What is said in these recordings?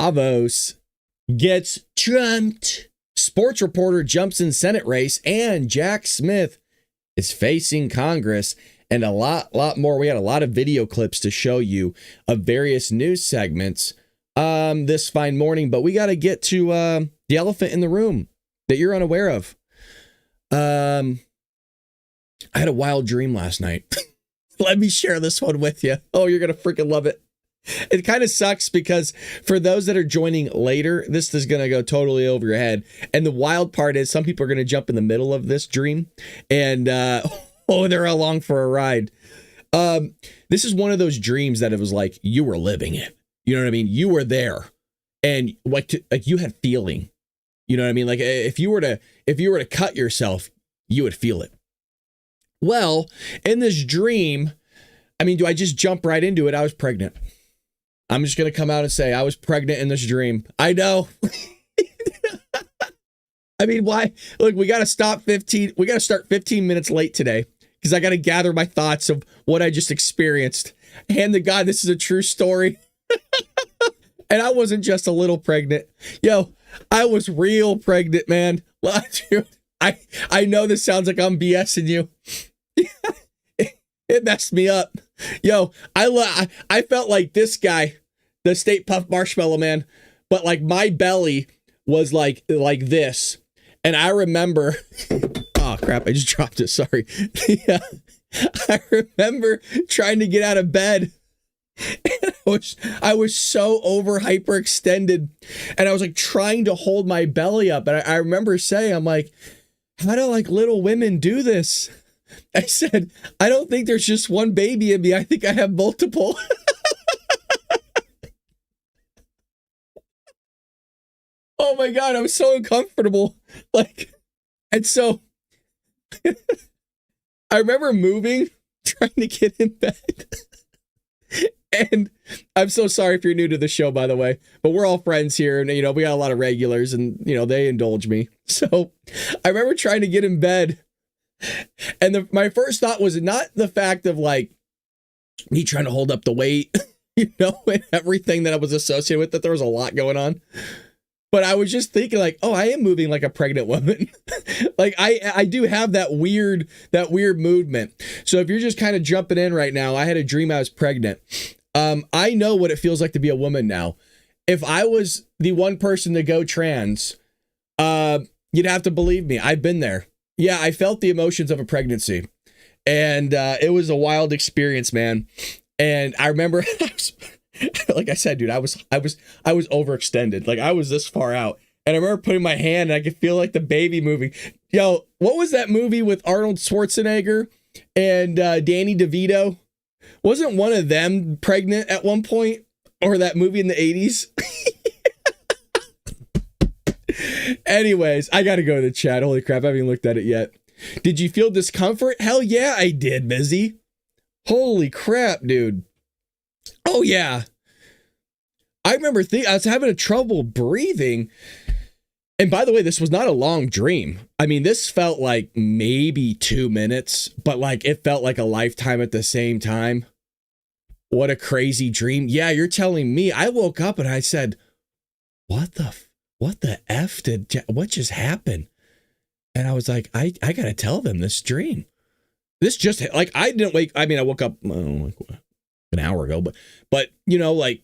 Davos gets trumped. Sports reporter jumps in Senate race, and Jack Smith is facing Congress, and a lot more. We had a lot of video clips to show you of various news segments this fine morning, but we got to get to the elephant in the room that you're unaware of. I had a wild dream last night. Let me share this one with you. Oh, you're going to freaking love it. It kind of sucks because for those that are joining later, this is going to go totally over your head. And the wild part is some people are going to jump in the middle of this dream and, they're along for a ride. This is one of those dreams that it was like you were living it. You know what I mean? You were there and like you had feeling. You know what I mean? Like if you were to cut yourself, you would feel it. Well, in this dream, I mean, do I just jump right into it? I was pregnant. I'm just going to come out and say I was pregnant in this dream. I know. I mean, why? Look, we got to start 15 minutes late today because I got to gather my thoughts of what I just experienced. Hand to God, this is a true story. And I wasn't just a little pregnant. Yo, I was real pregnant, man. Well, dude, I know this sounds like I'm BSing you. It messed me up. Yo, I felt like this guy, the State Puft Marshmallow Man, but like my belly was like this. And I remember, oh crap, I just dropped it. Sorry. Yeah, I remember trying to get out of bed. And I was so hyperextended, and I was like trying to hold my belly up. And I remember saying, I'm like, how do like little women do this? I said, I don't think there's just one baby in me. I think I have multiple. Oh my God, I was so uncomfortable. Like, and so I remember moving, trying to get in bed. And I'm so sorry if you're new to the show, by the way, but we're all friends here. And, you know, we got a lot of regulars and, you know, they indulge me. So I remember trying to get in bed. And my first thought was not the fact of like me trying to hold up the weight, you know, and everything that I was associated with, that there was a lot going on. But I was just thinking like, oh, I am moving like a pregnant woman. Like I do have that weird movement. So if you're just kind of jumping in right now, I had a dream I was pregnant. I know what it feels like to be a woman now. If I was the one person to go trans, you'd have to believe me. I've been there. Yeah, I felt the emotions of a pregnancy, and it was a wild experience, man. And I remember, like I said, dude, I was overextended. Like I was this far out, and I remember putting my hand, and I could feel like the baby moving. Yo, what was that movie with Arnold Schwarzenegger and Danny DeVito? Wasn't one of them pregnant at one point, or that movie in the 80s? Anyways, I gotta go to the chat. Holy crap, I haven't even looked at it yet. Did you feel discomfort? Hell yeah, I did, Mizzy. Holy crap, dude. Oh yeah. I remember I was having trouble breathing. And by the way, this was not a long dream. I mean, this felt like maybe 2 minutes, but like it felt like a lifetime at the same time. What a crazy dream. Yeah, you're telling me. I woke up and I said, what the F what just happened? And I was like, I got to tell them this dream. This just like, I didn't wake. I mean, I woke up like an hour ago, but you know, like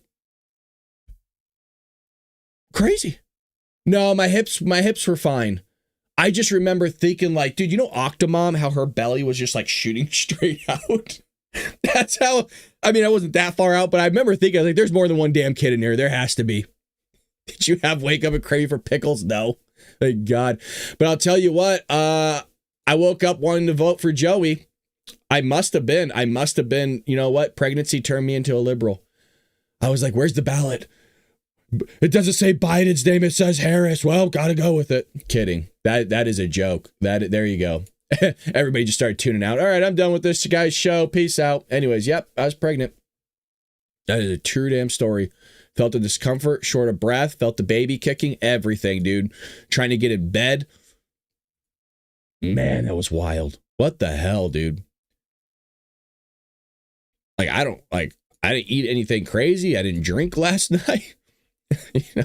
crazy. No, my hips were fine. I just remember thinking like, dude, you know, Octomom, how her belly was just like shooting straight out. That's how, I mean, I wasn't that far out, but I remember thinking like, there's more than one damn kid in here. There has to be. Did you wake up and crave for pickles? No, thank God. But I'll tell you what, I woke up wanting to vote for Joey. I must have been, you know what? Pregnancy turned me into a liberal. I was like, where's the ballot? It doesn't say Biden's name. It says Harris. Well, gotta go with it. Kidding. That is a joke. There you go. Everybody just started tuning out. All right, I'm done with this guy's show. Peace out. Anyways, yep, I was pregnant. That is a true damn story. Felt the discomfort, short of breath, felt the baby kicking, everything, dude. Trying to get in bed. Man, that was wild. What the hell, dude? Like, I didn't eat anything crazy. I didn't drink last night. You know,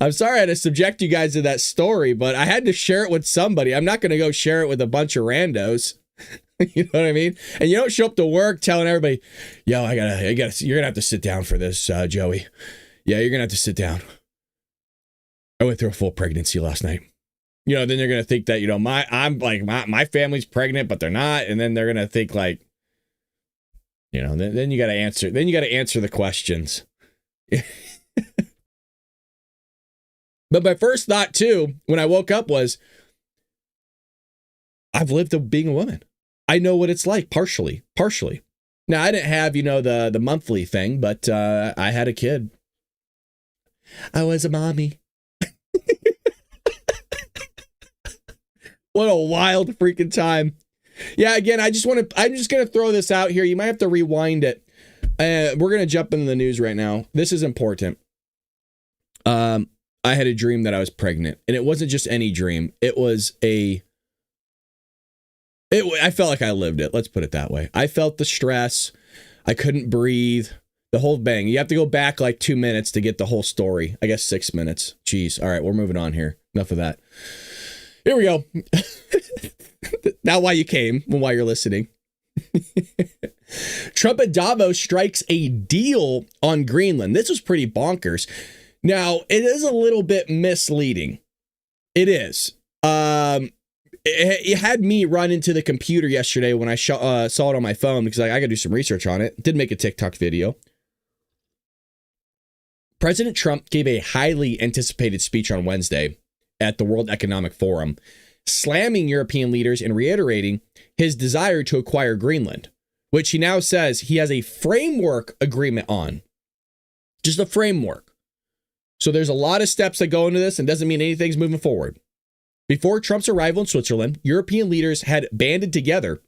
I'm sorry I had to subject you guys to that story, but I had to share it with somebody. I'm not going to go share it with a bunch of randos. You know what I mean? And you don't show up to work telling everybody, yo, I gotta, you're going to have to sit down for this, Joey. Yeah, you're going to have to sit down. I went through a full pregnancy last night. You know, then they're going to think that, you know, my family's pregnant, but they're not. And then they're going to think like, you know, then you got to answer. Then you got to answer the questions. But my first thought, too, when I woke up was, I've lived being a woman. I know what it's like, partially. Now, I didn't have, you know, the monthly thing, but I had a kid. I was a mommy. What a wild freaking time. Yeah, again, I'm just going to throw this out here. You might have to rewind it. We're going to jump into the news right now. This is important. I had a dream that I was pregnant, and it wasn't just any dream. It was I felt like I lived it. Let's put it that way. I felt the stress. I couldn't breathe. The whole bang. You have to go back like 2 minutes to get the whole story. I guess 6 minutes. Jeez. All right, we're moving on here. Enough of that. Here we go. Now why you came and why you're listening. Trump at Davos strikes a deal on Greenland. This was pretty bonkers. Now, it is a little bit misleading. It is. It had me run into the computer yesterday when I saw it on my phone because I got to do some research on it. Did make a TikTok video. President Trump gave a highly anticipated speech on Wednesday at the World Economic Forum, slamming European leaders and reiterating his desire to acquire Greenland, which he now says he has a framework agreement on. Just a framework. So there's a lot of steps that go into this and doesn't mean anything's moving forward. Before Trump's arrival in Switzerland, European leaders had banded together,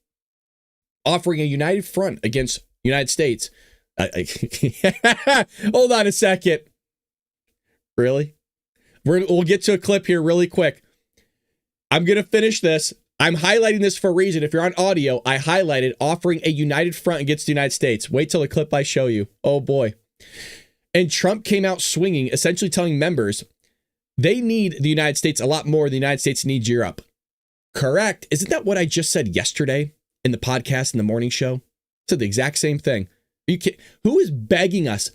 offering a united front against the United States. Hold on a second. Really? We'll get to a clip here really quick. I'm going to finish this. I'm highlighting this for a reason. If you're on audio, I highlighted offering a united front against the United States. Wait till the clip I show you. Oh boy. And Trump came out swinging, essentially telling members they need the United States a lot more than the United States needs Europe. Correct. Isn't that what I just said yesterday in the podcast in the morning show? I said the exact same thing. Who is begging us,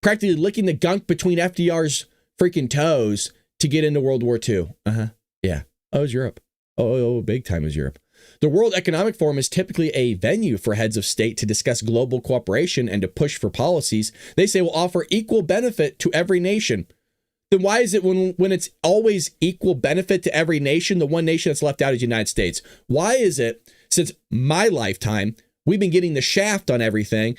practically licking the gunk between FDR's freaking toes to get into World War II? Yeah. Oh, it's Europe. Oh, big time is Europe. The World Economic Forum is typically a venue for heads of state to discuss global cooperation and to push for policies they say will offer equal benefit to every nation. Then why is it when it's always equal benefit to every nation, the one nation that's left out is the United States? Why is it, since my lifetime, we've been getting the shaft on everything,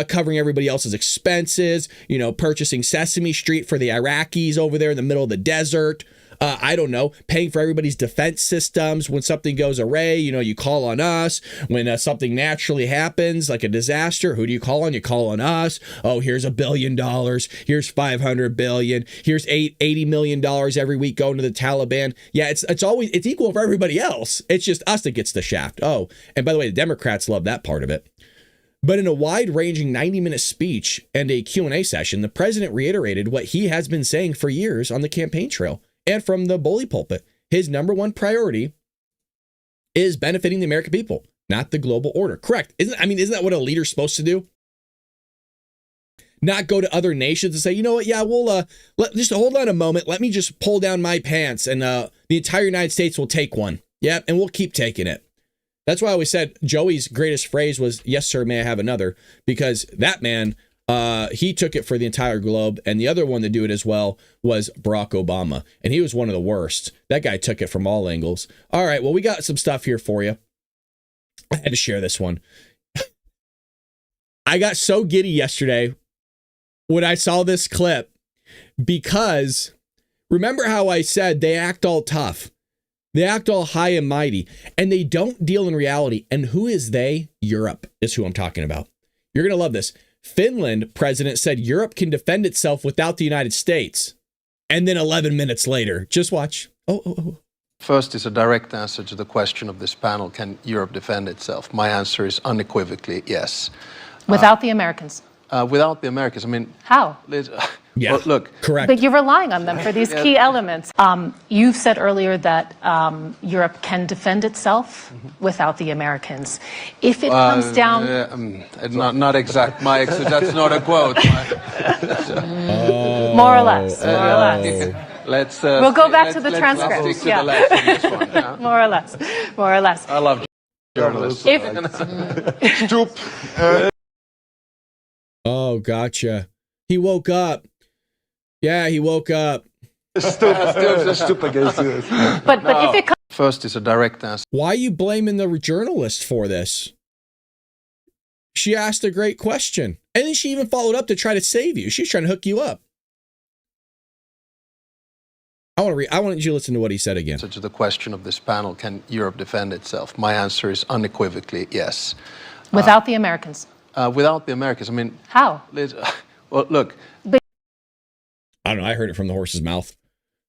covering everybody else's expenses, purchasing Sesame Street for the Iraqis over there in the middle of the desert, I don't know, paying for everybody's defense systems. When something goes awry, you call on us. When something naturally happens, like a disaster, who do you call on? You call on us. Oh, here's $1 billion. Here's $500 billion. Here's $80 million every week going to the Taliban. Yeah, it's equal for everybody else. It's just us that gets the shaft. Oh, and by the way, the Democrats love that part of it. But in a wide-ranging 90-minute speech and a Q&A session, the president reiterated what he has been saying for years on the campaign trail and from the bully pulpit. His number one priority is benefiting the American people, not the global order. Correct. Isn't that what a leader's supposed to do? Not go to other nations and say, you know what? Yeah, we'll just hold on a moment. Let me just pull down my pants and the entire United States will take one. Yep, and we'll keep taking it. That's why I always said Joey's greatest phrase was, yes, sir, may I have another? Because that man, he took it for the entire globe. And the other one to do it as well was Barack Obama. And he was one of the worst. That guy took it from all angles. All right, well, we got some stuff here for you. I had to share this one. I got so giddy yesterday when I saw this clip because remember how I said they act all tough. They act all high and mighty, and they don't deal in reality. And who is they? Europe is who I'm talking about. You're going to love this. Finland president said Europe can defend itself without the United States. And then 11 minutes later, just watch. Oh. First is a direct answer to the question of this panel. Can Europe defend itself? My answer is unequivocally yes. Without the Americans? Without the Americans, I mean... How? Yeah, well, look. correct. But you're relying on them for these key elements. You've said earlier that Europe can defend itself without the Americans. If it comes down... not exact, Mike, so that's not a quote. More or less, more or less. We'll go back to the transcript. Let's stick to the left on this one. Yeah? More or less, more or less. I love journalists. Oh, gotcha. He woke up. Yeah, he woke up. Stupid guys do this. But if it comes... First is a direct answer. Why are you blaming the journalist for this? She asked a great question. And then she even followed up to try to save you. She's trying to hook you up. I want you to listen to what he said again. To the question of this panel, can Europe defend itself? My answer is unequivocally yes. Without the Americans? Without the Americans, I mean... How? Well, look... I don't know, I heard it from the horse's mouth.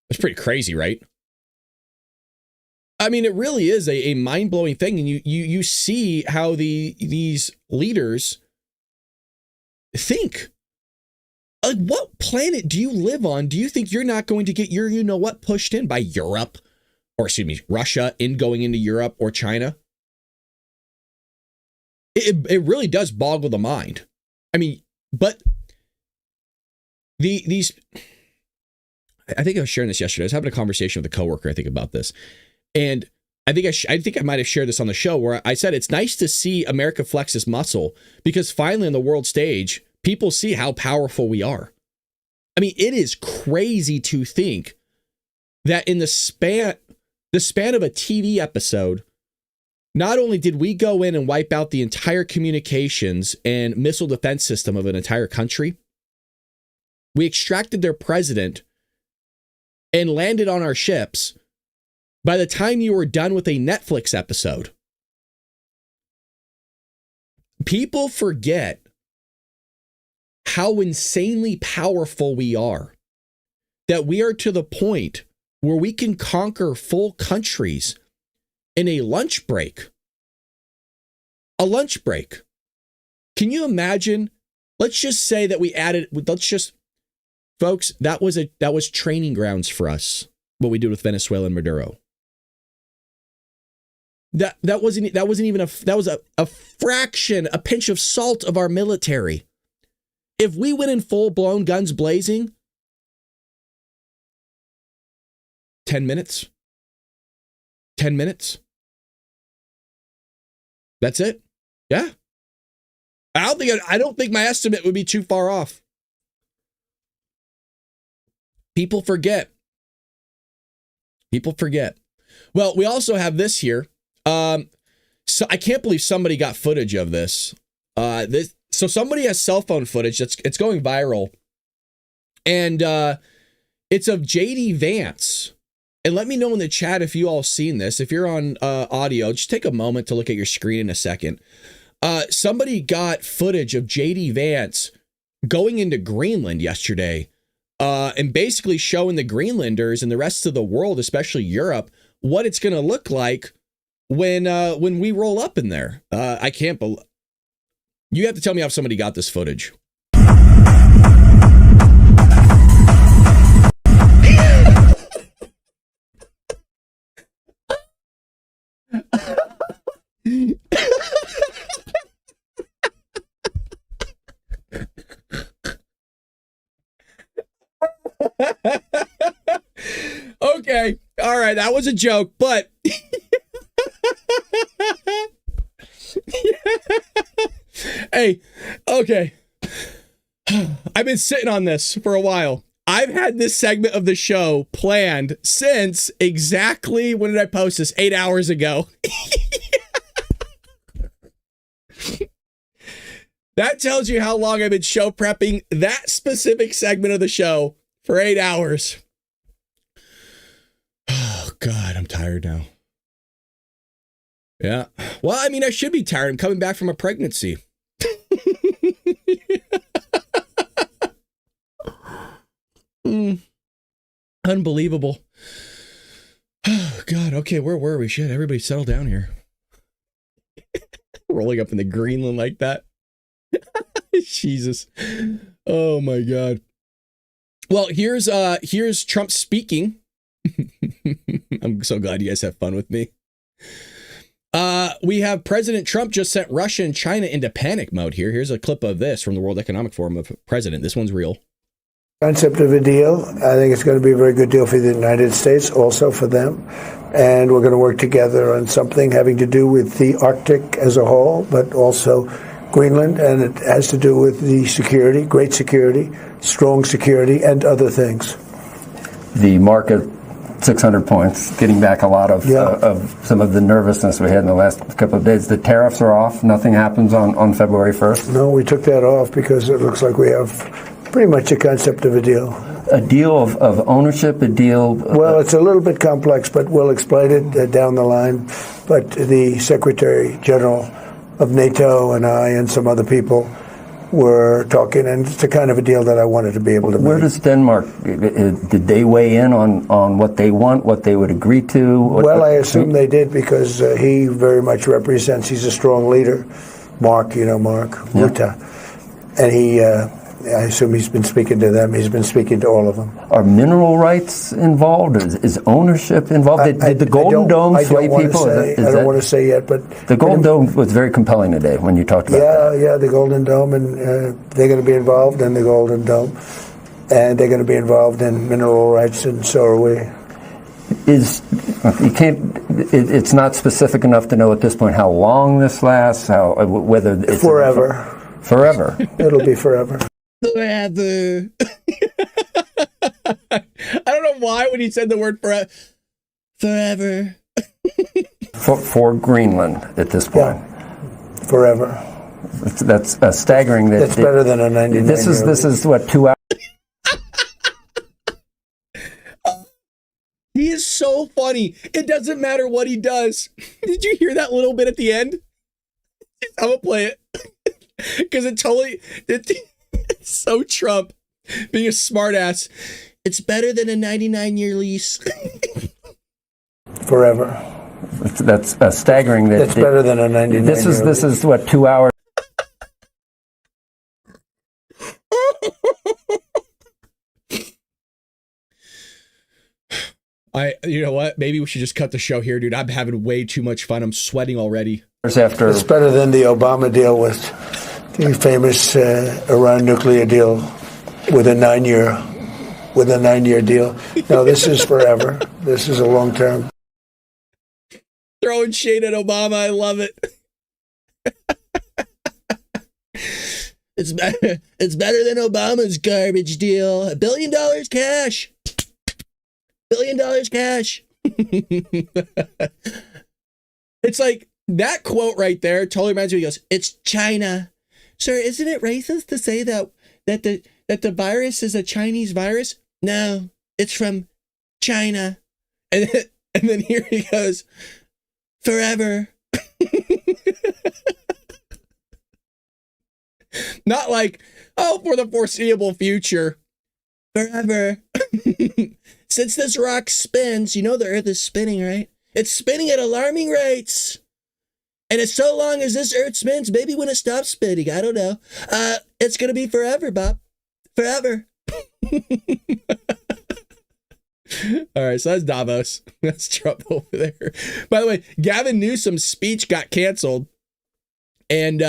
It's pretty crazy, right? I mean, it really is a mind-blowing thing, and you see how these leaders think. Like, what planet do you live on? Do you think you're not going to get your you-know-what pushed in by Europe? Or, excuse me, Russia going into Europe or China? It really does boggle the mind. I mean, but these... I think I was sharing this yesterday. I was having a conversation with a coworker, I think, about this. And I think I might have shared this on the show where I said it's nice to see America flex its muscle because finally on the world stage, people see how powerful we are. I mean, it is crazy to think that in the span of a TV episode, not only did we go in and wipe out the entire communications and missile defense system of an entire country, we extracted their president and landed on our ships by the time you were done with a Netflix episode. People forget how insanely powerful we are. That we are to the point where we can conquer full countries in a lunch break. A lunch break. Can you imagine? Let's just say that we added, folks, that was training grounds for us, what we did with Venezuela and Maduro. That was a fraction, a pinch of salt of our military. If we went in full blown guns blazing, 10 minutes. 10 minutes. That's it. Yeah. I don't think my estimate would be too far off. People forget. People forget. Well, we also have this here. So I can't believe somebody got footage of this. So somebody has cell phone footage it's going viral. And it's of JD Vance. And let me know in the chat if you all seen this. If you're on audio, just take a moment to look at your screen in a second. Somebody got footage of JD Vance going into Greenland yesterday. And basically showing the Greenlanders and the rest of the world, especially Europe, what it's going to look like when we roll up in there. I can't believe. You have to tell me how somebody got this footage. Okay. All right. That was a joke, but hey, okay. I've been sitting on this for a while. I've had this segment of the show planned since exactly, when did I post this? 8 hours ago. That tells you how long I've been show prepping that specific segment of the show for 8 hours. Oh, God, I'm tired now. Yeah. Well, I mean, I should be tired. I'm coming back from a pregnancy. Unbelievable. Oh, God. Okay, where were we? Shit, everybody settle down here. Rolling up in the Greenland like that. Jesus. Oh my God. Well, here's Trump speaking. I'm so glad you guys have fun with me. We have President Trump just sent Russia and China into panic mode here. Here's a clip of this from the World Economic Forum of President. This one's real. Concept of a deal. I think it's going to be a very good deal for the United States, also for them. And we're going to work together on something having to do with the Arctic as a whole, but also Greenland. And it has to do with the security, great security, strong security, and other things. The market, 600 points, getting back a lot of some of the nervousness we had in the last couple of days. The tariffs are off. Nothing happens on February 1st. No, we took that off because it looks like we have pretty much a concept of a deal. A deal of ownership, a deal... Well, it's a little bit complex, but we'll explain it down the line. But the Secretary General of NATO and I and some other people were talking, and it's the kind of a deal that I wanted to be able to make. Where does Denmark, did they weigh in on what they want, what they would agree to? Well, I assume they did because he very much represents, he's a strong leader. Mark, you know Mark, Rutte. And he... I assume he's been speaking to them. He's been speaking to all of them. Are mineral rights involved? Is ownership involved? Did the Golden Dome sway people? I don't want to say yet, but... The Golden Dome was very compelling today when you talked about that. Yeah, the Golden Dome, and they're going to be involved in the Golden Dome, and they're going to be involved in mineral rights, and so are we. It's not specific enough to know at this point how long this lasts, whether it's... Forever. It'll be forever. Forever. I don't know why when he said the word forever. For Greenland at this point. Yeah. Forever. That's staggering. That's better than a 99. This is what, 2 hours? He is so funny. It doesn't matter what he does. Did you hear that little bit at the end? I'm gonna play it because it's so Trump being a smartass. It's better than a 99-year lease. Forever. That's staggering. That's better than a 99. This is what, 2 hours? You know what? Maybe we should just cut the show here, dude. I'm having way too much fun. I'm sweating already. It's better than the Obama deal with the famous Iran nuclear deal with a 9-year deal. No, this is forever. This is a long term. Throwing shade at Obama. I love it. It's better than Obama's garbage deal. $1 billion cash. $1 billion cash. It's like that quote right there totally reminds me. He goes, "It's China, sir. Isn't it racist to say that the virus is a Chinese virus? No, it's from China." And then here he goes, "Forever." Not like, oh, for the foreseeable future. Forever. Since this rock spins, you know the earth is spinning, right? It's spinning at alarming rates. And as so long as this earth spins, maybe when it stops spinning, I don't know. It's going to be forever, Bob. Forever. All right, so that's Davos. That's Trump over there. By the way, Gavin Newsom's speech got canceled. And,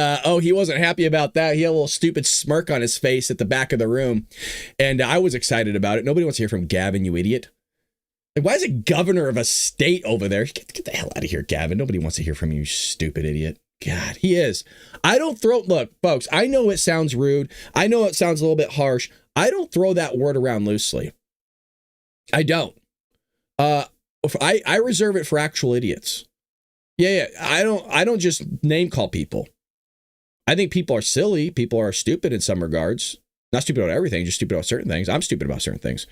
he wasn't happy about that. He had a little stupid smirk on his face at the back of the room. And I was excited about it. Nobody wants to hear from Gavin, you idiot. Like, why is a governor of a state over there? Get the hell out of here, Gavin. Nobody wants to hear from you, stupid idiot. God, he is. Look, folks, I know it sounds rude. I know it sounds a little bit harsh. I don't throw that word around loosely. I don't. I reserve it for actual idiots. Yeah. I don't just name call people. I think people are silly. People are stupid in some regards. Not stupid about everything, just stupid about certain things. I'm stupid about certain things.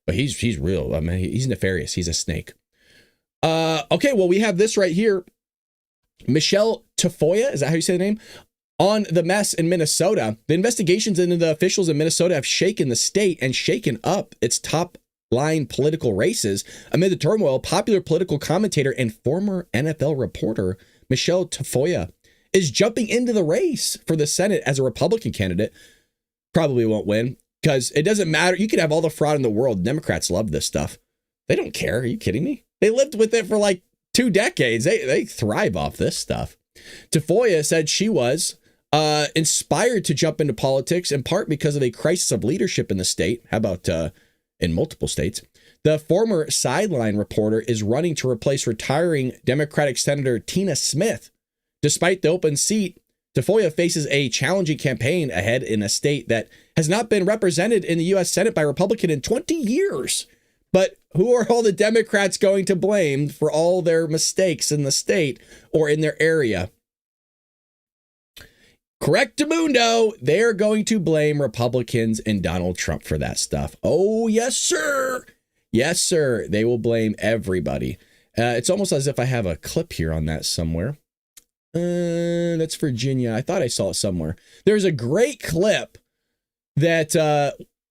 But he's real. I mean, he's nefarious. He's a snake. Okay, well, we have this right here. Michele Tafoya, is that how you say the name? On the mess in Minnesota. The investigations into the officials in Minnesota have shaken the state and shaken up its top line political races. Amid the turmoil, popular political commentator and former NFL reporter Michele Tafoya is jumping into the race for the Senate as a Republican candidate. Probably won't win because it doesn't matter. You could have all the fraud in the world. Democrats love this stuff. They don't care. Are you kidding me? They lived with it for like 2 decades. They thrive off this stuff. Tafoya said she was inspired to jump into politics in part because of a crisis of leadership in the state. How about in multiple states? The former sideline reporter is running to replace retiring Democratic Senator Tina Smith. Despite the open seat, Tafoya faces a challenging campaign ahead in a state that has not been represented in the U.S. Senate by Republican in 20 years. But who are all the Democrats going to blame for all their mistakes in the state or in their area? Correctamundo, they're going to blame Republicans and Donald Trump for that stuff. Oh, yes, sir. Yes, sir. They will blame everybody. It's almost as if I have a clip here on that somewhere. That's Virginia. I thought I saw it somewhere. There's a great clip that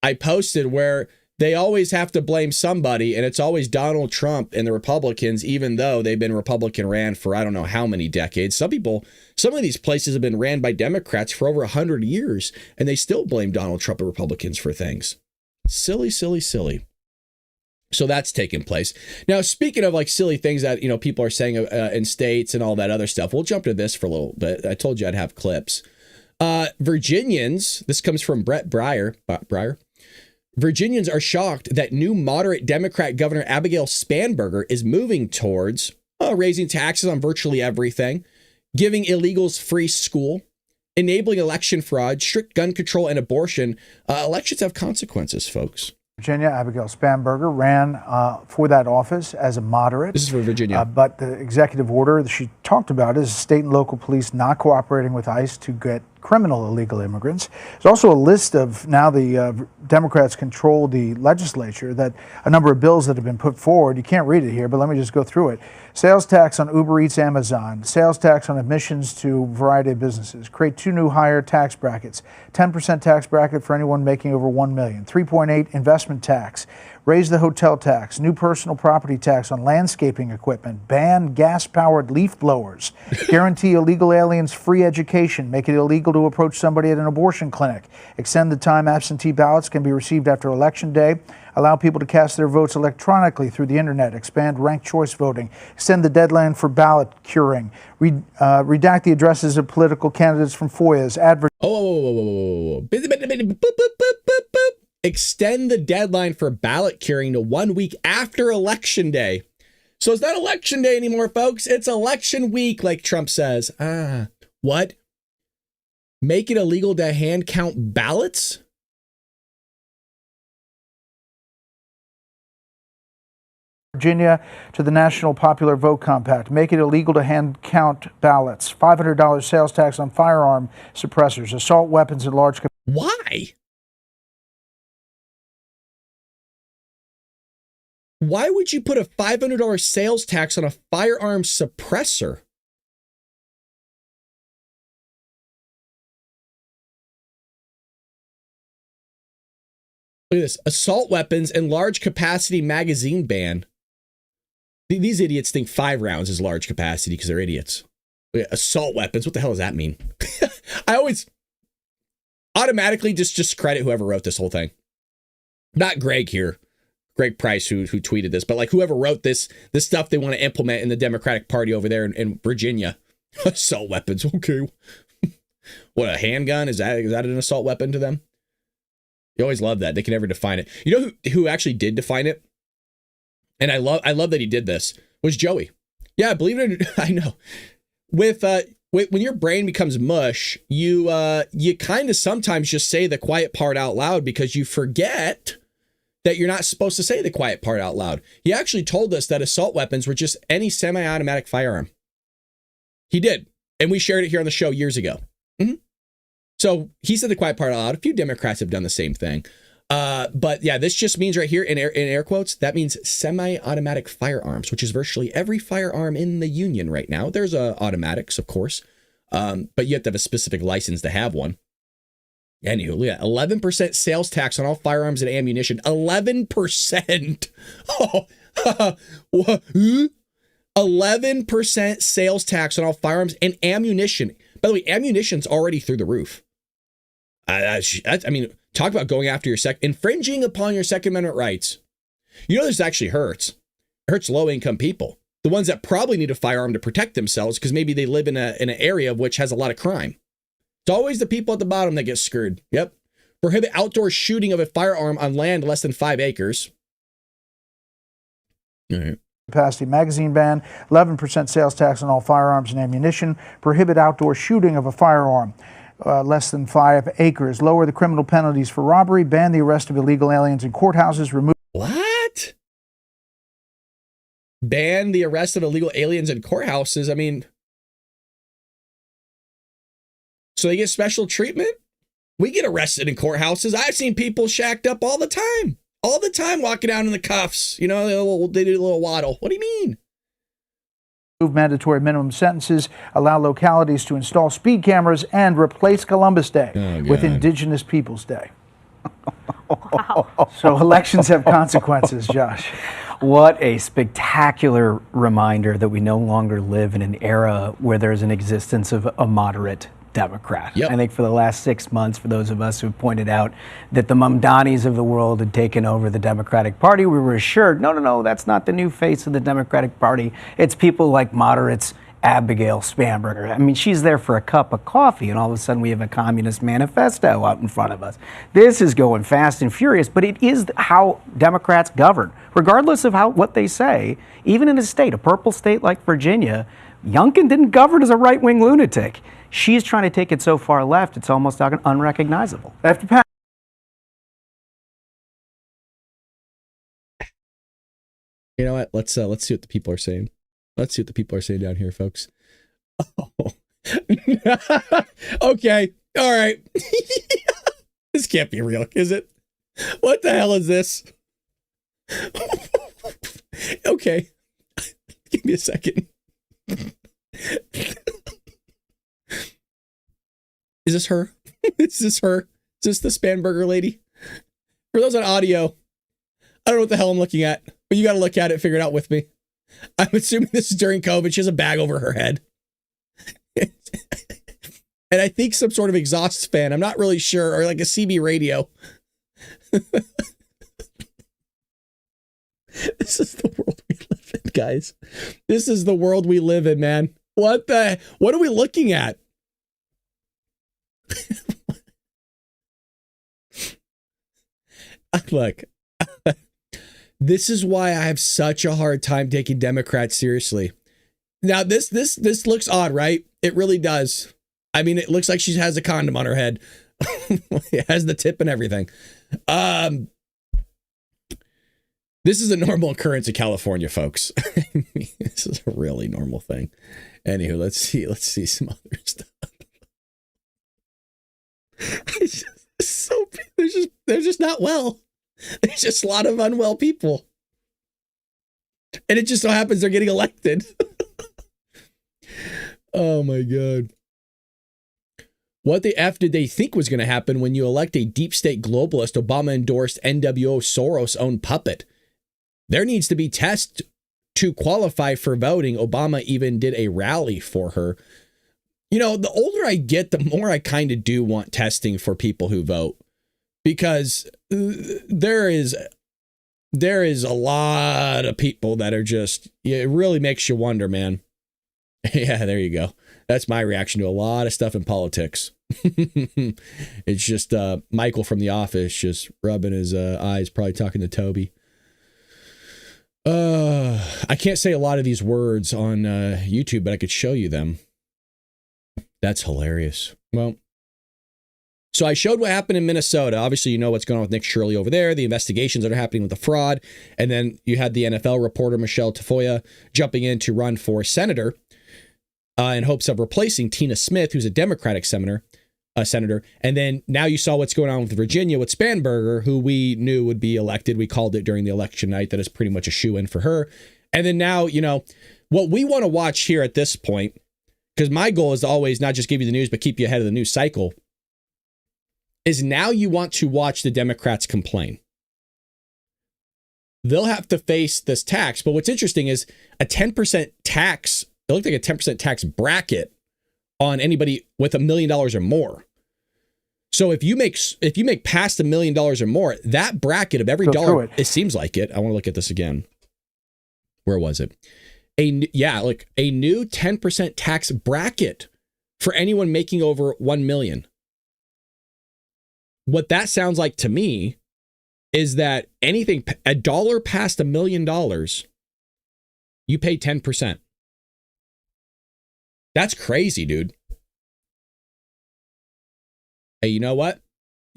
I posted where they always have to blame somebody, and it's always Donald Trump and the Republicans, even though they've been Republican ran for I don't know how many decades. Some of these places have been ran by Democrats for over 100 years, and they still blame Donald Trump and Republicans for things. Silly, silly, silly. So that's taking place. Now, speaking of like silly things that, people are saying in states and all that other stuff, we'll jump to this for a little bit. I told you I'd have clips. Virginians, this comes from Brett Breyer. Virginians are shocked that new moderate Democrat Governor Abigail Spanberger is moving towards raising taxes on virtually everything, giving illegals free school, enabling election fraud, strict gun control, and abortion. Elections have consequences, folks. Virginia, Abigail Spanberger ran for that office as a moderate. This is for Virginia. But the executive order that she talked about is state and local police not cooperating with ICE to get criminal illegal immigrants. There's also a list of now the Democrats control the legislature, that a number of bills that have been put forward. You can't read it here, but let me just go through it. Sales tax on Uber Eats, Amazon, sales tax on admissions to a variety of businesses, create 2 new higher tax brackets, 10% tax bracket for anyone making over $1 million, 3.8 investment tax, raise the hotel tax, new personal property tax on landscaping equipment, ban gas-powered leaf blowers, guarantee illegal aliens free education, make it illegal to approach somebody at an abortion clinic, extend the time absentee ballots can be received after Election Day, allow people to cast their votes electronically through the internet, expand ranked choice voting, extend the deadline for ballot curing, redact the addresses of political candidates from FOIAs, Extend the deadline for ballot curing to 1 week after Election Day. So it's not Election Day anymore, folks. It's election week, like Trump says. What? Make it illegal to hand count ballots? Virginia to the National Popular Vote Compact. Make it illegal to hand count ballots. $500 sales tax on firearm suppressors, assault weapons in large... Why? Why would you put a $500 sales tax on a firearm suppressor? Look at this. Assault weapons and large capacity magazine ban. These idiots think 5 rounds is large capacity because they're idiots. Assault weapons. What the hell does that mean? I always automatically just discredit whoever wrote this whole thing. Not Greg here. Greg Price, who tweeted this, but like whoever wrote this stuff they want to implement in the Democratic Party over there in Virginia. Assault weapons. Okay. What, a handgun? Is that an assault weapon to them? You always love that. They can never define it. You know who actually did define it? And I love that he did this, was Joey. Yeah, believe it or not, I know. With when your brain becomes mush, you kind of sometimes just say the quiet part out loud because you forget that you're not supposed to say the quiet part out loud. He actually told us that assault weapons were just any semi-automatic firearm. He did. And we shared it here on the show years ago. Mm-hmm. So he said the quiet part out loud. A few Democrats have done the same thing. But yeah, this just means right here in air quotes, that means semi-automatic firearms, which is virtually every firearm in the union right now. There's automatics, of course, but you have to have a specific license to have one. Anywho, yeah, 11% sales tax on all firearms and ammunition. 11%. Oh, 11% sales tax on all firearms and ammunition. By the way, ammunition's already through the roof. I mean, talk about going after infringing upon your Second Amendment rights. You know, this actually hurts. It hurts low-income people, the ones that probably need a firearm to protect themselves because maybe they live in an area of which has a lot of crime. It's always the people at the bottom that get screwed. Yep. Prohibit outdoor shooting of a firearm on land less than 5 acres. All right. Capacity magazine ban, 11% sales tax on all firearms and ammunition, prohibit outdoor shooting of a firearm less than 5 acres, lower the criminal penalties for robbery, ban the arrest of illegal aliens in courthouses, remove... What? Ban the arrest of illegal aliens in courthouses? I mean, so they get special treatment? We get arrested in courthouses. I've seen people shacked up all the time. All the time walking down in the cuffs. You know, they do a little waddle. What do you mean? Mandatory minimum sentences, allow localities to install speed cameras, and replace Columbus Day with Indigenous Peoples Day. Wow. So elections have consequences, Josh. What a spectacular reminder that we no longer live in an era where there's an existence of a moderate Democrat. Yep. I think for the last 6 months, for those of us who pointed out that the Mamdanis of the world had taken over the Democratic Party, we were assured, no, that's not the new face of the Democratic Party. It's people like moderates, Abigail Spanberger. I mean, she's there for a cup of coffee, and all of a sudden we have a communist manifesto out in front of us. This is going fast and furious, but it is how Democrats govern. Regardless of what they say, even in a purple state like Virginia, Youngkin didn't govern as a right-wing lunatic. She's trying to take it so far left, it's almost unrecognizable. You know what? Let's see what the people are saying. Let's see what the people are saying down here, folks. Oh. Okay. All right. This can't be real, is it? What the hell is this? Okay. Give me a second. Is this her? Is this her? Is this the Spanberger lady? For those on audio, I don't know what the hell I'm looking at, but you got to look at it, figure it out with me. I'm assuming this is during COVID. She has a bag over her head. And I think some sort of exhaust fan. I'm not really sure. Or like a CB radio. This is the world we live in, guys. This is the world we live in, man. What are we looking at? Look, this is why I have such a hard time taking Democrats seriously. Now, this looks odd, right? It really does. I mean, it looks like she has a condom on her head. It has the tip and everything. This is a normal occurrence in California, folks. This is a really normal thing. Anywho, let's see some other stuff. It's just so they're just not well. There's just a lot of unwell people. And it just so happens they're getting elected. Oh my God. What the F did they think was going to happen when you elect a deep state globalist Obama-endorsed NWO Soros-owned puppet? There needs to be tests to qualify for voting. Obama even did a rally for her. You know, the older I get, the more I kind of do want testing for people who vote, because there is a lot of people that are just, it really makes you wonder, man. Yeah, there you go. That's my reaction to a lot of stuff in politics. It's just Michael from The Office just rubbing his eyes, probably talking to Toby. I can't say a lot of these words on YouTube, but I could show you them. That's hilarious. Well, so I showed what happened in Minnesota. Obviously, you know what's going on with Nick Shirley over there, the investigations that are happening with the fraud. And then you had the NFL reporter, Michele Tafoya, jumping in to run for senator in hopes of replacing Tina Smith, who's a Democratic senator. And then now you saw what's going on with Virginia with Spanberger, who we knew would be elected. We called it during the election night that is pretty much a shoe-in for her. And then now, you know, what we want to watch here at this point, because my goal is to always not just give you the news, but keep you ahead of the news cycle, is now you want to watch the Democrats complain. They'll have to face this tax. But what's interesting is a 10% tax, it looked like a 10% tax bracket on anybody with $1 million or more. So if you make past $1 million or more, that bracket of every dollar, it seems like it. I want to look at this again. Where was it? A new 10% tax bracket for anyone making over 1 million. What that sounds like to me is that anything, a dollar past $1 million, you pay 10%. That's crazy, dude. Hey, you know what?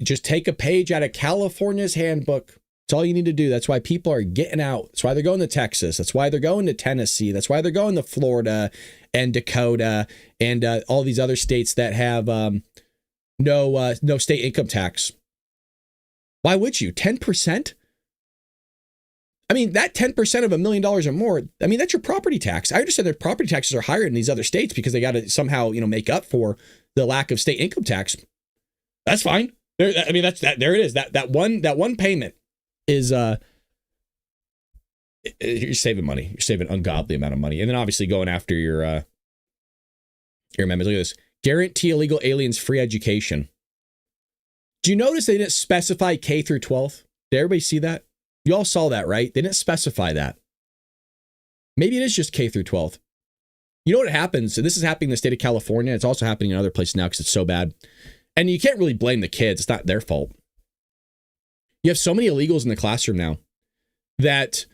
Just take a page out of California's handbook. That's all you need to do. That's why people are getting out. That's why they're going to Texas. That's why they're going to Tennessee. That's why they're going to Florida and Dakota and all these other states that have no state income tax. Why would you? 10%? I mean, that 10% of $1 million or more, I mean, that's your property tax. I understand that property taxes are higher in these other states because they got to somehow, make up for the lack of state income tax. That's fine. There it is. That one payment is you're saving money. You're saving an ungodly amount of money. And then obviously going after your members. Look at this. Guarantee illegal aliens free education. Do you notice they didn't specify K through 12th? Did everybody see that? You all saw that, right? They didn't specify that. Maybe it is just K through 12th. You know what happens? And this is happening in the state of California. It's also happening in other places now because it's so bad. And you can't really blame the kids. It's not their fault. You have so many illegals in the classroom now and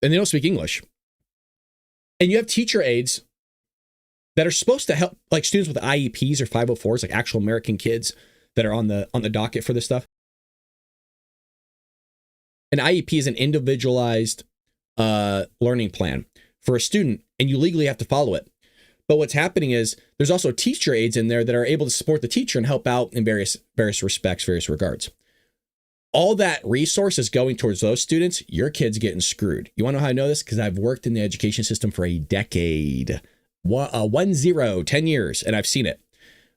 they don't speak English. And you have teacher aides that are supposed to help, like students with IEPs or 504s, like actual American kids that are on the docket for this stuff. An IEP is an individualized learning plan for a student, and you legally have to follow it. But what's happening is there's also teacher aides in there that are able to support the teacher and help out in various respects, various regards. All that resource is going towards those students. Your kid's getting screwed. You want to know how I know this? Because I've worked in the education system for a decade. 10 years, and I've seen it.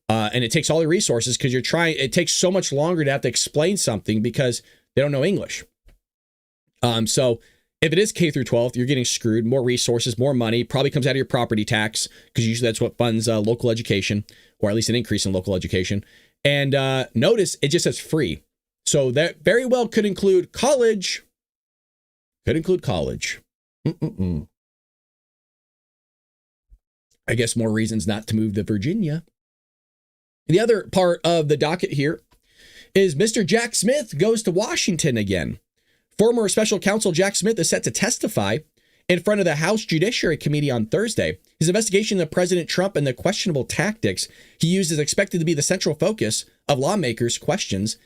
And it takes all the resources because it takes so much longer to have to explain something because they don't know English. So if it is K through 12th, you're getting screwed. More resources, more money, probably comes out of your property tax because usually that's what funds local education, or at least an increase in local education. And notice it just says free. So that very well could include college. I guess more reasons not to move to Virginia. The other part of the docket here is Mr. Jack Smith goes to Washington again. Former special counsel Jack Smith is set to testify in front of the House Judiciary Committee on Thursday. His investigation of President Trump and the questionable tactics he used is expected to be the central focus of lawmakers' questions.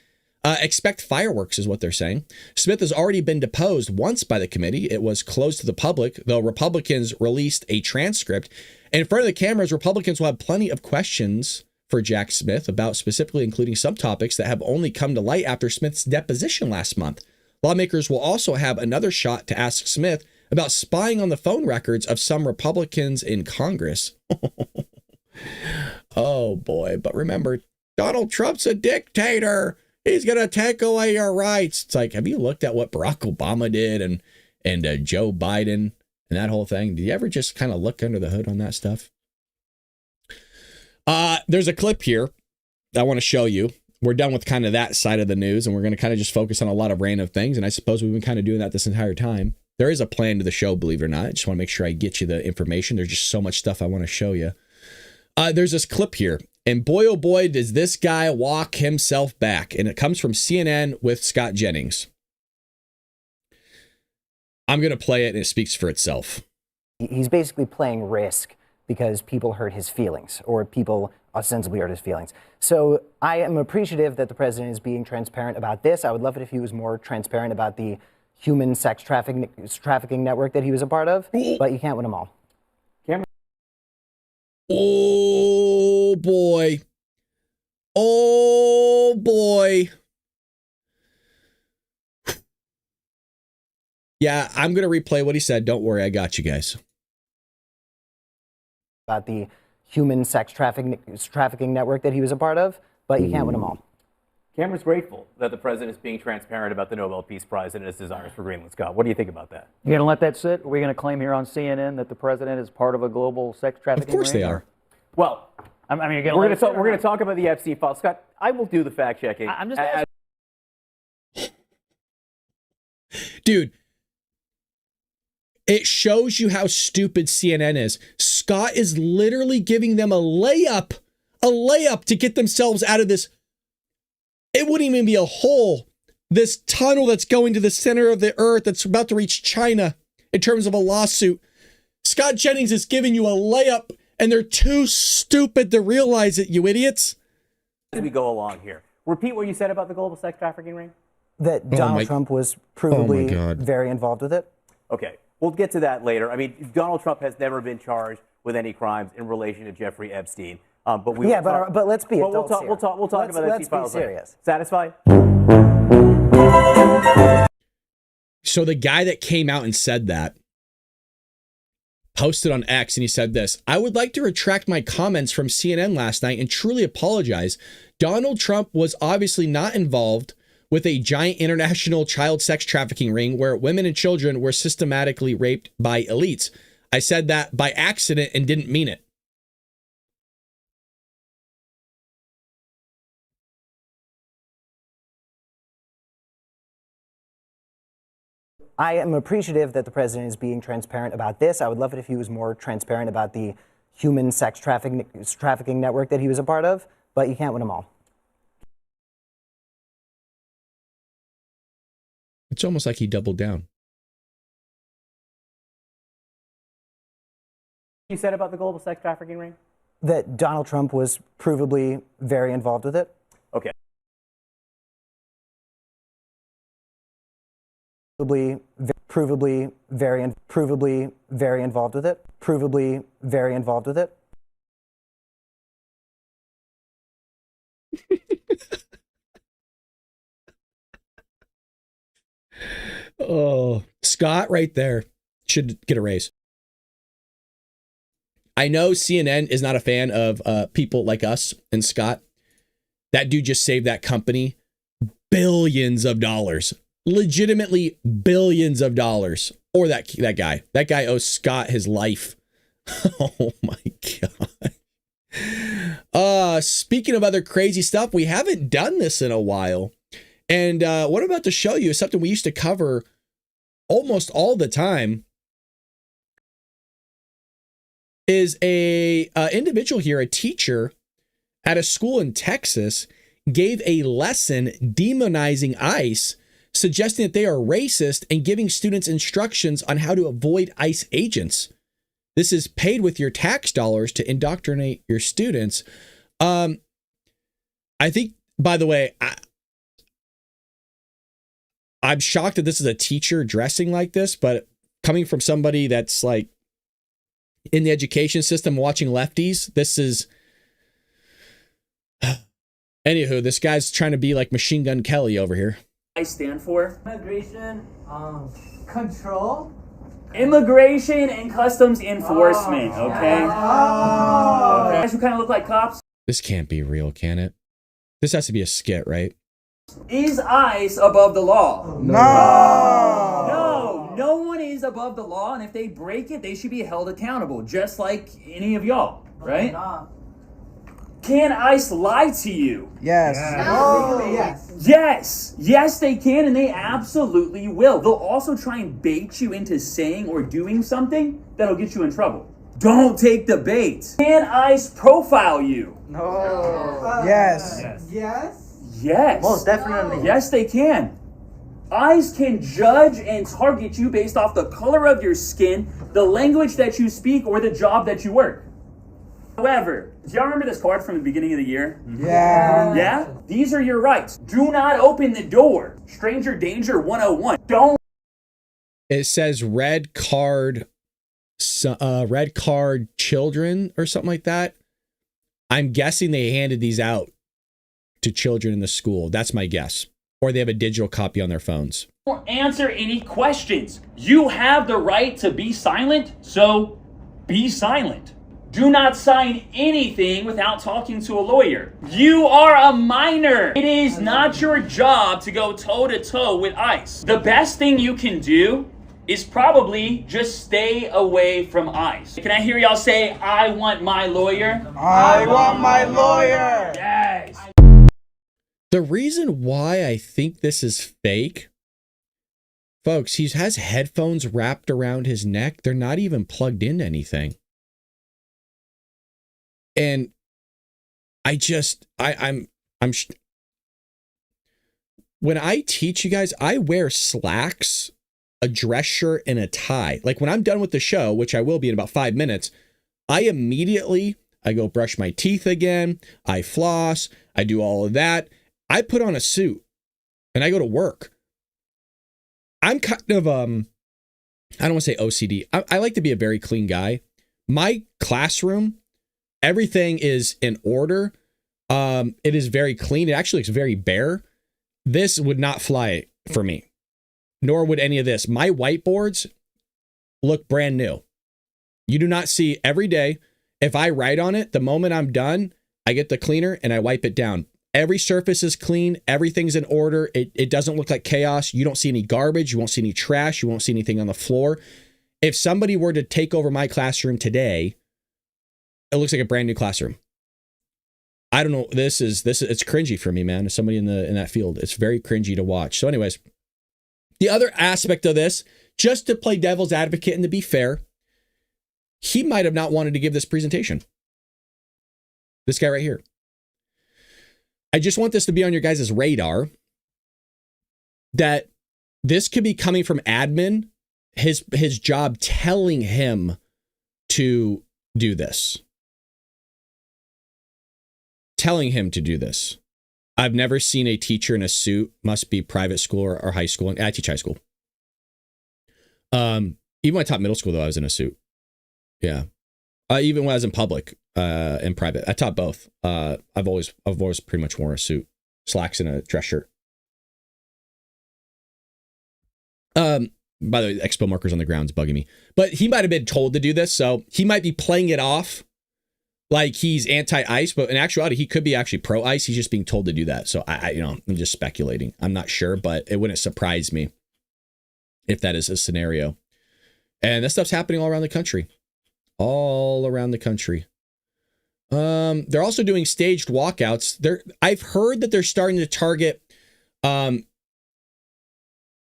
Expect fireworks is what they're saying. Smith has already been deposed once by the committee. It was closed to the public, though Republicans released a transcript. In front of the cameras, Republicans will have plenty of questions for Jack Smith about specifically including subtopics that have only come to light after Smith's deposition last month. Lawmakers will also have another shot to ask Smith about spying on the phone records of some Republicans in Congress. Oh boy, but remember, Donald Trump's a dictator. He's going to take away your rights. It's like, have you looked at what Barack Obama did and Joe Biden and that whole thing? Do you ever just kind of look under the hood on that stuff? There's a clip here I want to show you. We're done with kind of that side of the news, and we're going to kind of just focus on a lot of random things. And I suppose we've been kind of doing that this entire time. There is a plan to the show, believe it or not. I just want to make sure I get you the information. There's just so much stuff I want to show you. There's this clip here. And boy, oh boy, does this guy walk himself back. And it comes from CNN with Scott Jennings. I'm going to play it, and it speaks for itself. He's basically playing Risk because people hurt his feelings, or people ostensibly hurt his feelings. So I am appreciative that the president is being transparent about this. I would love it if he was more transparent about the human sex trafficking network that he was a part of, but you can't win them all. Oh, boy. Oh, boy. Yeah, I'm going to replay what he said. Don't worry, I got you guys. About the human sex trafficking network that he was a part of, but you can't win them all. Cameron's grateful that the president is being transparent about the Nobel Peace Prize and his desires for Greenland. Scott, what do you think about that? You're going to let that sit? Are we going to claim here on CNN that the president is part of a global sex trafficking ring? Of course they are. Well, I mean, again, we're going to talk about the Epstein file. Scott, I will do the fact checking. I'm just Dude, it shows you how stupid CNN is. Scott is literally giving them a layup to get themselves out of this. It wouldn't even be a hole. This tunnel that's going to the center of the earth that's about to reach China in terms of a lawsuit. Scott Jennings is giving you a layup, and they're too stupid to realize it, you idiots. As we go along here, repeat what you said about the global sex trafficking ring. That Donald Trump was provably very involved with it. Okay, we'll get to that later. I mean, Donald Trump has never been charged with any crimes in relation to Jeffrey Epstein. But we but let's be we'll talk about Epstein files later. Satisfied? So the guy that came out and said that posted on X, and he said this: I would like to retract my comments from CNN last night and truly apologize. Donald Trump was obviously not involved with a giant international child sex trafficking ring where women and children were systematically raped by elites. I said that by accident and didn't mean it. I am appreciative that the president is being transparent about this. I would love it if he was more transparent about the human sex trafficking network that he was a part of, but you can't win them all. It's almost like he doubled down. You said about the global sex trafficking ring? That Donald Trump was provably very involved with it. Okay. Provably very involved with it. Provably very involved with it. Oh, Scott right there should get a raise. I know CNN is not a fan of people like us and Scott. That dude just saved that company billions of dollars. Legitimately billions of dollars. Or that guy. That guy owes Scott his life. Oh my God. Speaking of other crazy stuff, we haven't done this in a while. And what I'm about to show you is something we used to cover almost all the time. Is a individual here, a teacher at a school in Texas, gave a lesson demonizing ICE, suggesting that they are racist and giving students instructions on how to avoid ICE agents. This is paid with your tax dollars to indoctrinate your students. I think, by the way, I'm shocked that this is a teacher dressing like this, but coming from somebody that's like in the education system watching lefties, this is... Anywho, this guy's trying to be like Machine Gun Kelly over here. I stand for immigration control. Immigration and customs enforcement, okay? Guys who kind of look like cops. This can't be real, can it? This has to be a skit, right? Is ICE above the law? No one is above the law, and if they break it, they should be held accountable, just like any of y'all, right? Can ICE lie to you? Yes. Yes, they can, and they absolutely will. They'll also try and bait you into saying or doing something that'll get you in trouble. Don't take the bait. Can ICE profile you? No. Yes. Yes. Most definitely. Yes, they can. ICE can judge and target you based off the color of your skin, the language that you speak, or the job that you work. However, do y'all remember this card from the beginning of the year? Yeah. Yeah? These are your rights. Do not open the door. Stranger Danger 101. Don't. It says red card children or something like that. I'm guessing they handed these out to children in the school. That's my guess. Or they have a digital copy on their phones. Don't answer any questions. You have the right to be silent, so be silent. Do not sign anything without talking to a lawyer. You are a minor. It is not your job to go toe-to-toe with ICE. The best thing you can do is probably just stay away from ICE. Can I hear y'all say, I want my lawyer? I want my lawyer. Yes. The reason why I think this is fake, folks, he has headphones wrapped around his neck. They're not even plugged into anything. And when I teach you guys, I wear slacks, a dress shirt, and a tie. Like when I'm done with the show, which I will be in about 5 minutes, I go brush my teeth again. I floss. I do all of that. I put on a suit and I go to work. I'm kind of, I don't want to say OCD. I like to be a very clean guy. My classroom, everything is in order. It is very clean. It actually looks very bare. This would not fly for me, nor would any of this. My whiteboards look brand new. You do not see every day. If I write on it, the moment I'm done, I get the cleaner and I wipe it down. Every surface is clean. Everything's in order. It doesn't look like chaos. You don't see any garbage. You won't see any trash. You won't see anything on the floor. If somebody were to take over my classroom today, it looks like a brand new classroom. I don't know. This is it's cringy for me, man. As somebody in that field, it's very cringy to watch. So anyways, the other aspect of this, just to play devil's advocate and to be fair, he might have not wanted to give this presentation. This guy right here. I just want this to be on your guys' radar that this could be coming from admin, his job telling him to do this. Telling him to do this. I've never seen a teacher in a suit, must be private school or high school. And I teach high school. Even when I taught middle school, though, I was in a suit. Yeah. Even when I was in public and private, I taught both. I've always pretty much worn a suit, slacks and a dress shirt. By the way, expo markers on the ground is bugging me, but he might have been told to do this, so he might be playing it off like he's anti-ICE, but in actuality, he could be actually pro-ICE. He's just being told to do that. So I'm just speculating. I'm not sure, but it wouldn't surprise me if that is a scenario. And this stuff's happening all around the country. All around the country. They're also doing staged walkouts. I've heard that they're starting to target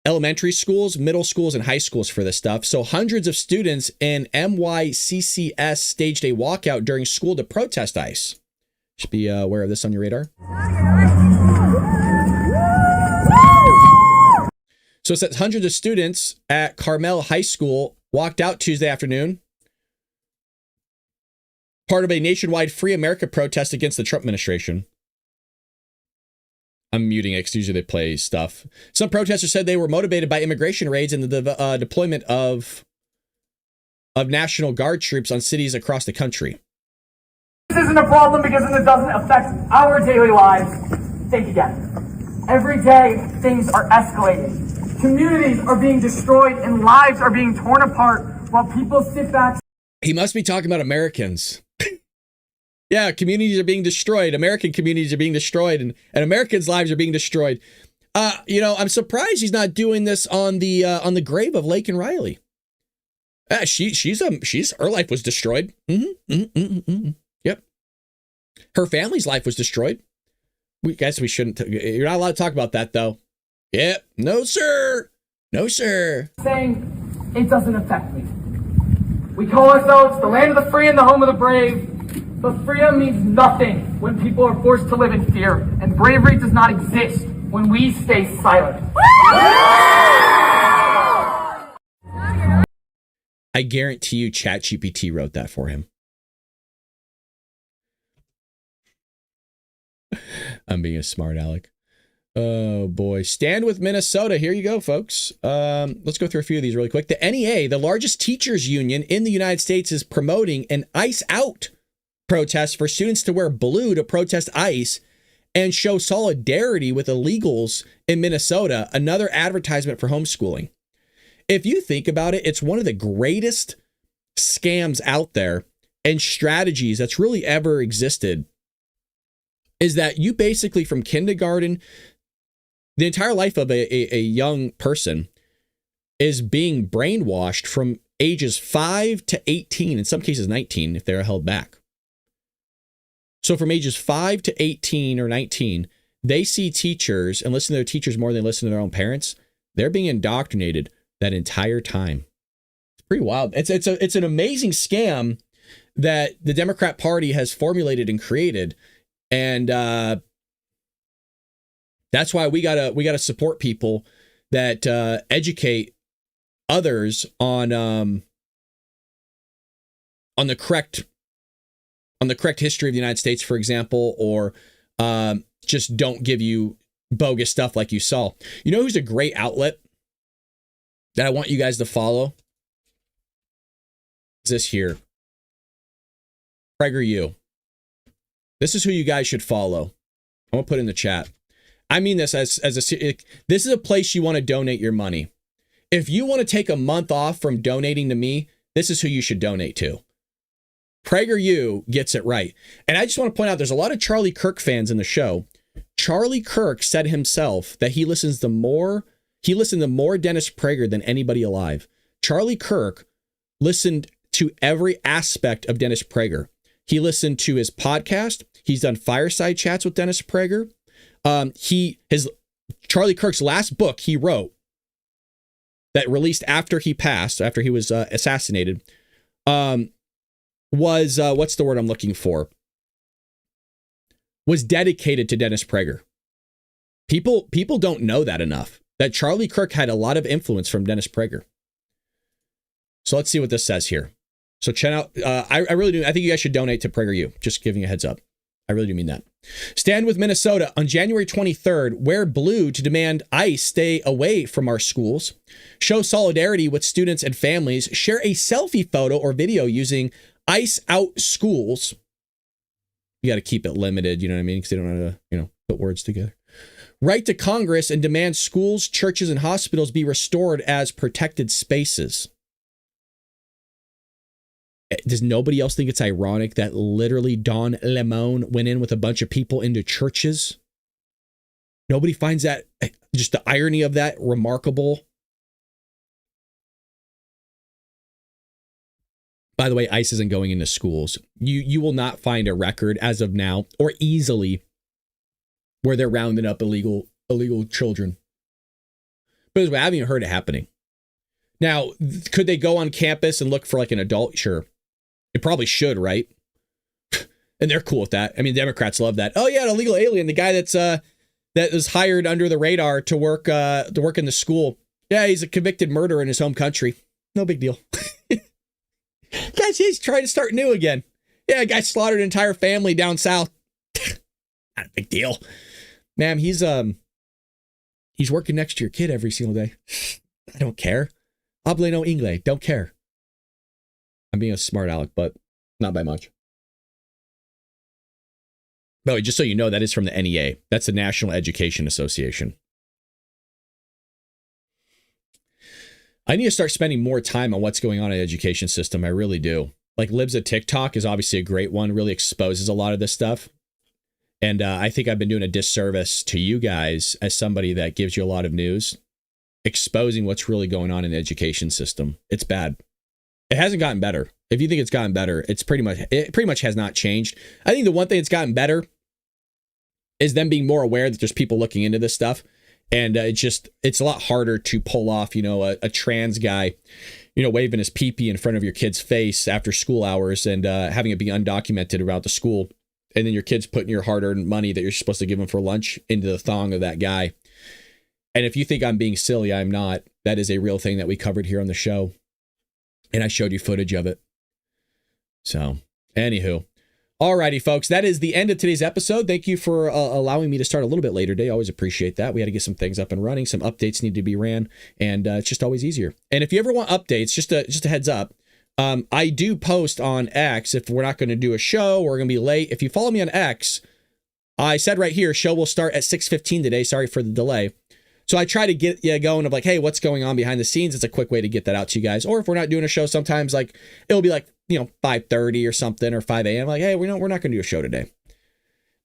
elementary schools, middle schools, and high schools for this stuff. So hundreds of students in MYCCS staged a walkout during school to protest ICE. Should be aware of this on your radar. So it says hundreds of students at Carmel High School walked out Tuesday afternoon, part of a nationwide Free America protest against the Trump administration. I'm muting it because usually they play stuff. Some protesters said they were motivated by immigration raids and the deployment of National Guard troops on cities across the country. This isn't a problem because it doesn't affect our daily lives. Think again. Every day, things are escalating. Communities are being destroyed and lives are being torn apart while people sit back. He must be talking about Americans. Yeah, communities are being destroyed. American communities are being destroyed, and Americans' lives are being destroyed. I'm surprised he's not doing this on the grave of Laken Riley. Her life was destroyed. Yep. Her family's life was destroyed. We shouldn't. You're not allowed to talk about that, though. Yep. No, sir. No, sir. Saying it doesn't affect me. We call ourselves the land of the free and the home of the brave. But freedom means nothing when people are forced to live in fear, and bravery does not exist when we stay silent. I guarantee you ChatGPT wrote that for him. I'm being a smart aleck. Oh boy. Stand with Minnesota. Here you go, folks. Let's go through a few of these really quick. The NEA, the largest teachers union in the United States, is promoting an ICE out protest for students to wear blue to protest ICE and show solidarity with illegals in Minnesota. Another advertisement for homeschooling. If you think about it, it's one of the greatest scams out there and strategies that's really ever existed. Is that you basically from kindergarten, the entire life of a young person, is being brainwashed from ages 5 to 18, in some cases 19 if they're held back. So from ages 5 to 18 or 19, they see teachers and listen to their teachers more than they listen to their own parents. They're being indoctrinated that entire time. It's pretty wild. It's an amazing scam that the Democrat Party has formulated and created. And that's why we gotta support people that educate others on the correct history of the United States, for example, or just don't give you bogus stuff like you saw. You know who's a great outlet that I want you guys to follow? Is this here. PragerU. This is who you guys should follow. I'm gonna put in the chat. I mean this as this is a place you want to donate your money. If you want to take a month off from donating to me, this is who you should donate to. PragerU gets it right. And I just want to point out, there's a lot of Charlie Kirk fans in the show. Charlie Kirk said himself that he listened to more Dennis Prager than anybody alive. Charlie Kirk listened to every aspect of Dennis Prager. He listened to his podcast. He's done fireside chats with Dennis Prager. Charlie Kirk's last book he wrote that released after he passed, after he was assassinated, was what's the word I'm looking for? Was dedicated to Dennis Prager. People don't know that enough, that Charlie Kirk had a lot of influence from Dennis Prager. So let's see what this says here. So check out, I really do. I think you guys should donate to PragerU. Just giving you a heads up. I really do mean that. Stand with Minnesota on January 23rd. Wear blue to demand ICE stay away from our schools. Show solidarity with students and families. Share a selfie photo or video using ICE out schools. You got to keep it limited, you know what I mean? Because they don't know how to, put words together. Write to Congress and demand schools, churches, and hospitals be restored as protected spaces. Does nobody else think it's ironic that literally Don Lemon went in with a bunch of people into churches? Nobody finds that, just the irony of that, remarkable? By the way, ICE isn't going into schools. You will not find a record as of now, or easily, where they're rounding up illegal children. But I haven't even heard it happening. Now, could they go on campus and look for like an adult? Sure. It probably should, right? And they're cool with that. I mean, Democrats love that. Oh yeah, an illegal alien, the guy that was hired under the radar to work in the school. Yeah, he's a convicted murderer in his home country. No big deal. Guys, he's trying to start new again. Yeah, a guy slaughtered an entire family down south. Not a big deal. Ma'am, he's working next to your kid every single day. I don't care. Hablo no inglés. Don't care. I'm being a smart aleck, but not by much. By the way, just so you know, that is from the NEA. That's the National Education Association. I need to start spending more time on what's going on in the education system. I really do. Like Libs of TikTok is obviously a great one. Really exposes a lot of this stuff. And I think I've been doing a disservice to you guys as somebody that gives you a lot of news, exposing what's really going on in the education system. It's bad. It hasn't gotten better. If you think it's gotten better, it pretty much has not changed. I think the one thing that's gotten better is them being more aware that there's people looking into this stuff. And it's a lot harder to pull off, a trans guy, waving his pee-pee in front of your kid's face after school hours and having it be undocumented around the school. And then your kid's putting your hard-earned money that you're supposed to give him for lunch into the thong of that guy. And if you think I'm being silly, I'm not. That is a real thing that we covered here on the show. And I showed you footage of it. So, anywho. Alrighty, folks, that is the end of today's episode. Thank you for allowing me to start a little bit later today. I always appreciate that. We had to get some things up and running. Some updates need to be ran, and it's just always easier. And if you ever want updates, just a heads up, I do post on X if we're not going to do a show or we're going to be late. If you follow me on X, I said right here, show will start at 6:15 today. Sorry for the delay. So I try to get you going of like, hey, what's going on behind the scenes? It's a quick way to get that out to you guys. Or if we're not doing a show, sometimes like it'll be like, 5:30 or something or 5 a.m. Like, hey, we're not going to do a show today.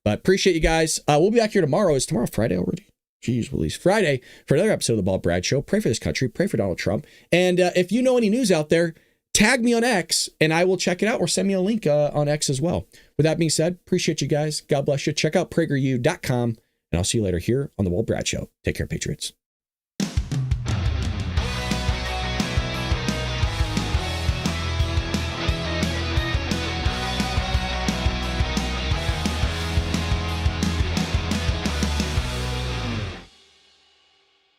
But appreciate you guys. We'll be back here tomorrow. Is tomorrow Friday already? Jeez, Louise. Friday for another episode of the Bald Brad Show. Pray for this country. Pray for Donald Trump. And if you know any news out there, tag me on X and I will check it out, or send me a link on X as well. With that being said, appreciate you guys. God bless you. Check out PragerU.com and I'll see you later here on the Bald Brad Show. Take care, Patriots.